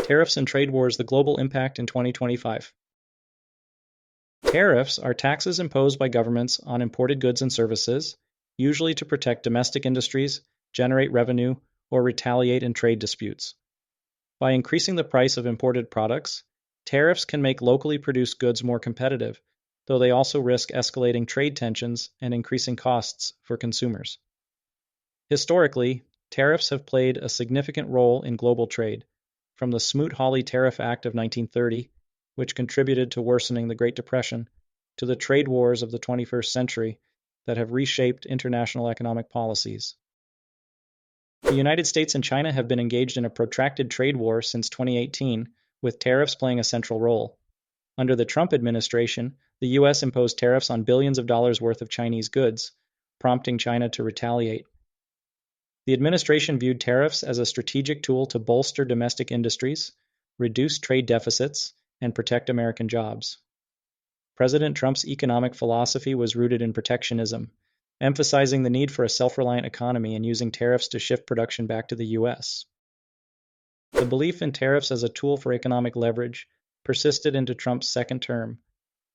Tariffs and Trade Wars: The Global Impact in 2025. Tariffs are taxes imposed by governments on imported goods and services, usually to protect domestic industries, generate revenue, or retaliate in trade disputes. By increasing the price of imported products, tariffs can make locally produced goods more competitive, though they also risk escalating trade tensions and increasing costs for consumers. Historically, tariffs have played a significant role in global trade, from the Smoot-Hawley Tariff Act of 1930, which contributed to worsening the Great Depression, to the trade wars of the 21st century that have reshaped international economic policies. The United States and China have been engaged in a protracted trade war since 2018, with tariffs playing a central role. Under the Trump administration, the U.S. imposed tariffs on billions of dollars worth of Chinese goods, prompting China to retaliate. The administration viewed tariffs as a strategic tool to bolster domestic industries, reduce trade deficits, and protect American jobs. President Trump's economic philosophy was rooted in protectionism, emphasizing the need for a self-reliant economy and using tariffs to shift production back to the U.S. The belief in tariffs as a tool for economic leverage persisted into Trump's second term,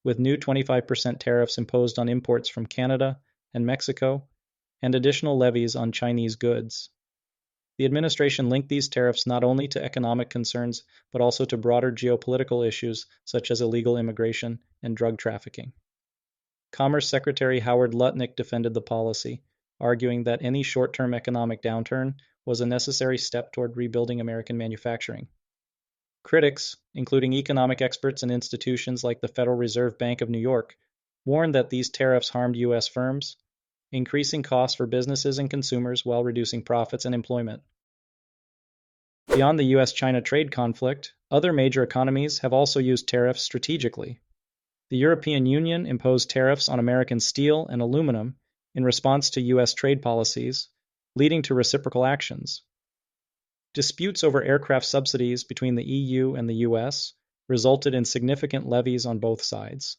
with new 25% tariffs imposed on imports from Canada and Mexico, and additional levies on Chinese goods. The administration linked these tariffs not only to economic concerns, but also to broader geopolitical issues such as illegal immigration and drug trafficking. Commerce Secretary Howard Lutnick defended the policy, arguing that any short-term economic downturn was a necessary step toward rebuilding American manufacturing. Critics, including economic experts and institutions like the Federal Reserve Bank of New York, warned that these tariffs harmed U.S. firms, increasing costs for businesses and consumers while reducing profits and employment. Beyond the U.S.-China trade conflict, other major economies have also used tariffs strategically. The European Union imposed tariffs on American steel and aluminum in response to U.S. trade policies, leading to reciprocal actions. Disputes over aircraft subsidies between the EU and the U.S. resulted in significant levies on both sides.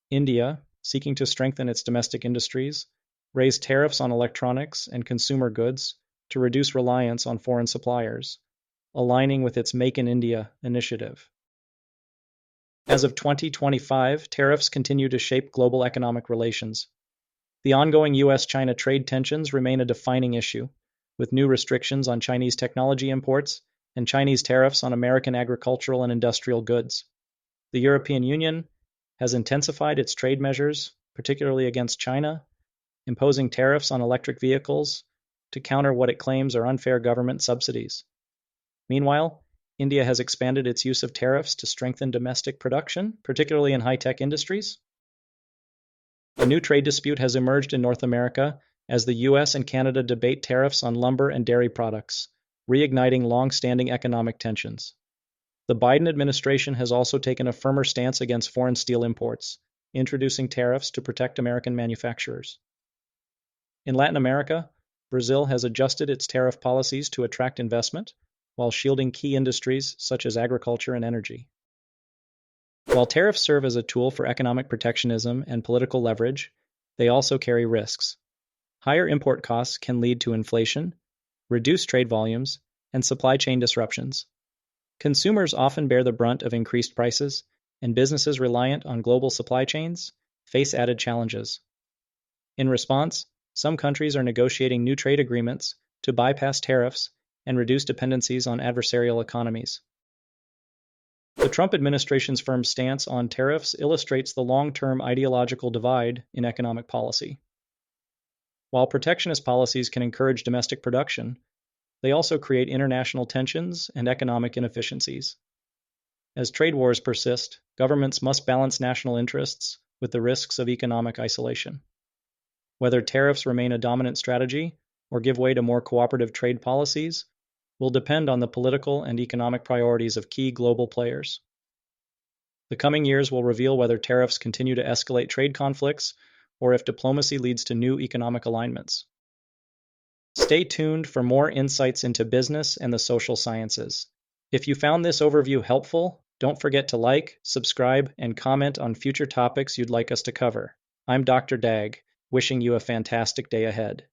India, seeking to strengthen its domestic industries, raised tariffs on electronics and consumer goods to reduce reliance on foreign suppliers, aligning with its Make in India initiative. As of 2025, tariffs continue to shape global economic relations. The ongoing U.S.-China trade tensions remain a defining issue, with new restrictions on Chinese technology imports and Chinese tariffs on American agricultural and industrial goods. The European Union has intensified its trade measures, particularly against China, imposing tariffs on electric vehicles to counter what it claims are unfair government subsidies. Meanwhile, India has expanded its use of tariffs to strengthen domestic production, particularly in high-tech industries. A new trade dispute has emerged in North America as the U.S. and Canada debate tariffs on lumber and dairy products, reigniting long-standing economic tensions. The Biden administration has also taken a firmer stance against foreign steel imports, introducing tariffs to protect American manufacturers. In Latin America, Brazil has adjusted its tariff policies to attract investment, while shielding key industries such as agriculture and energy. While tariffs serve as a tool for economic protectionism and political leverage, they also carry risks. Higher import costs can lead to inflation, reduced trade volumes, and supply chain disruptions. Consumers often bear the brunt of increased prices, and businesses reliant on global supply chains face added challenges. In response, some countries are negotiating new trade agreements to bypass tariffs and reduce dependencies on adversarial economies. The Trump administration's firm stance on tariffs illustrates the long-term ideological divide in economic policy. While protectionist policies can encourage domestic production, they also create international tensions and economic inefficiencies. As trade wars persist, governments must balance national interests with the risks of economic isolation. Whether tariffs remain a dominant strategy or give way to more cooperative trade policies will depend on the political and economic priorities of key global players. The coming years will reveal whether tariffs continue to escalate trade conflicts or if diplomacy leads to new economic alignments. Stay tuned for more insights into business and the social sciences. If you found this overview helpful, don't forget to like, subscribe, and comment on future topics you'd like us to cover. I'm Dr. Dag, wishing you a fantastic day ahead.